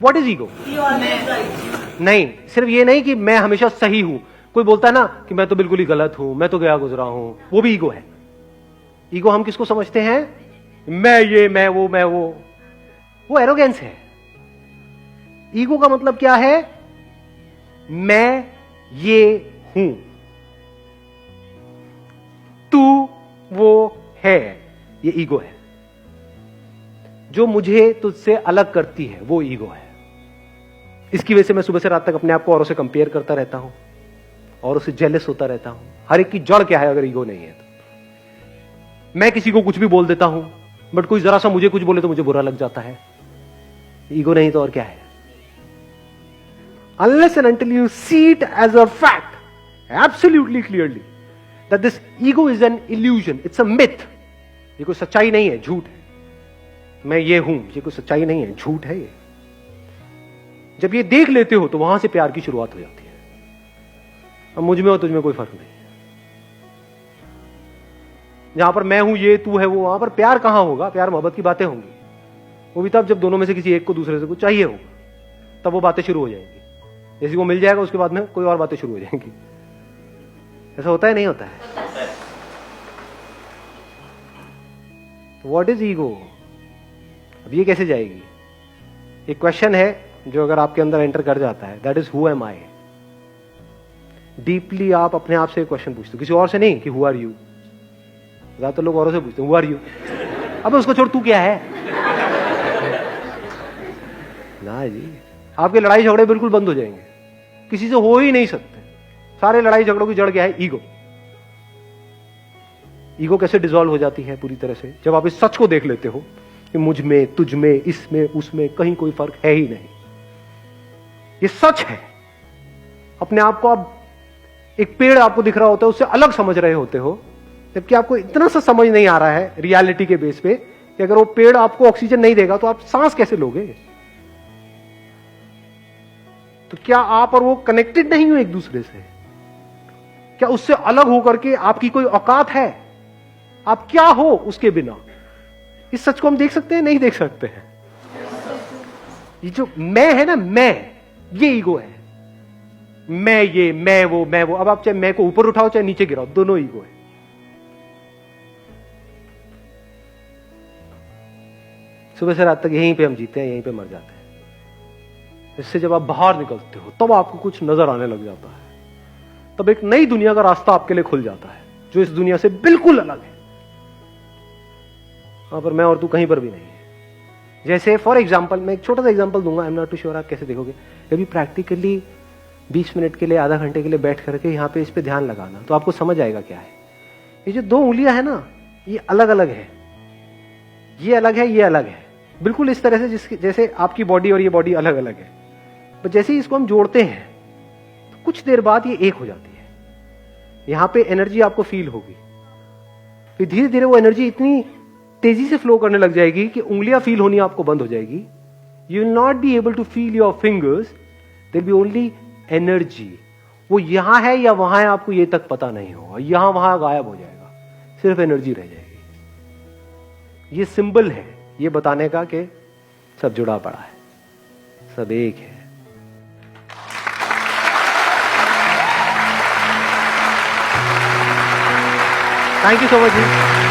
What is ego? नहीं, सिर्फ ये नहीं कि मैं हमेशा सही हूं। कोई बोलता है ना कि मैं तो बिल्कुल ही गलत हूं, मैं तो गया गुजरा हूं, वो भी ईगो है। ईगो हम किसको समझते हैं? मैं ये, मैं वो एरोगेंस है। ईगो का मतलब क्या है? मैं ये हूं, तू वो है, ये ईगो है। जो मुझे तुझसे अलग करती है वो ईगो है। इसकी वजह से मैं सुबह से रात तक अपने आप को औरों से कंपेयर करता रहता हूं, औरों से जेलस होता रहता हूं। हर एक की जड़ क्या है अगर ईगो नहीं है तो? मैं किसी को कुछ भी बोल देता हूं, बट कोई जरा सा मुझे कुछ बोले तो मुझे बुरा लग जाता है। ईगो नहीं तो और क्या है? Unless and until you see it as a fact, absolutely clearly, that this ego is an illusion, it's a myth. ये कोई सच्चाई नहीं है, झूठ है। मैं ये हूं, ये कोई सच्चाई नहीं है, झूठ है ये। जब ये देख लेते हो तो वहां से प्यार की शुरुआत हो जाती है। अब मुझ में और तुझ में कोई फर्क नहीं है। जहां पर मैं हूं, ये तू है वो, वहां पर प्यार कहां होगा? प्यार मोहब्बत की बातें होंगी। वो भी तब जब दोनों में से किसी एक को दूसरे से कुछ चाहिए होगा, तब वो बातें शुरू हो जाएंगी। जैसे वो मिल जाएगा उसके बाद में कोई और बातें शुरू हो जाएंगी। ऐसा होता है नहीं होता है? What is ego? अब ये कैसे जाएगी? एक क्वेश्चन है जो अगर आपके अंदर एंटर कर जाता है, that is who am I. Deeply आप अपने आप से क्वेश्चन पूछते हो, किसी और से नहीं कि हु आर यू। ज्यादातर लोग औरों से पूछते हैं हु आर यू। अब उसको छोड़, तू क्या है ना जी। आपके लड़ाई झगड़े बिल्कुल बंद हो जाएंगे, किसी से हो ही नहीं सकते। सारे लड़ाई झगड़ों की जड़ क्या है? ईगो। ईगो कैसे डिसॉल्व हो जाती है पूरी तरह से? जब आप इस सच को देख लेते हो कि मुझ में, तुझ में, इसमें, उसमें कहीं कोई फर्क है ही नहीं। ये सच है। अपने आप को आप, एक पेड़ आपको दिख रहा होता है, उससे अलग समझ रहे होते हो, जबकि आपको इतना सा समझ नहीं आ रहा है रियलिटी के बेस पे कि अगर वो पेड़ आपको ऑक्सीजन नहीं देगा तो आप सांस कैसे लोगे? तो क्या आप और वो कनेक्टेड नहीं हो एक दूसरे से? क्या उससे अलग होकर के आपकी कोई औकात है? आप क्या हो उसके बिना? इस सच को हम देख सकते हैं? नहीं देख सकते हैं। ये जो मैं है ना, मैं, ये ईगो है। मैं ये, मैं वो। अब आप चाहे मैं को ऊपर उठाओ चाहे नीचे गिराओ, दोनों ईगो है। सुबह से रात तक यहीं पे हम जीते हैं, यहीं पे मर जाते हैं। इससे जब आप बाहर निकलते हो तब आपको कुछ नजर आने लग जाता है। तब एक नई दुनिया का रास्ता आपके लिए खुल जाता है जो इस दुनिया से बिल्कुल अलग है। वहां पर मैं और तू कहीं पर भी नहीं है। जैसे फॉर एग्जाम्पल, मैं एक छोटा सा एग्जाम्पल दूंगा, I am not too sure आप कैसे देखोगे। कभी प्रैक्टिकली 20 मिनट के लिए, आधा घंटे के लिए बैठ करके यहाँ पे इस पे ध्यान लगाना, तो आपको समझ आएगा क्या है। ये जो 2 उंगलियां है ना, ये अलग अलग है। ये अलग है, ये अलग है, बिल्कुल इस तरह से जैसे आपकी बॉडी और ये बॉडी अलग अलग है। पर जैसे ही इसको हम जोड़ते हैं तो कुछ देर बाद ये एक हो जाती है। यहां पे एनर्जी आपको फील होगी, फिर धीरे धीरे वो एनर्जी इतनी तेजी से फ्लो करने लग जाएगी कि उंगलियां फील होनी आपको बंद हो जाएगी। You will not be able to feel your fingers, there be only energy. वो यहां है या वहां है आपको ये तक पता नहीं होगा, यहां वहां गायब हो जाएगा, सिर्फ एनर्जी रह जाएगी। ये सिंबल है ये बताने का कि सब जुड़ा पड़ा है, सब एक है। Thank you so much ji.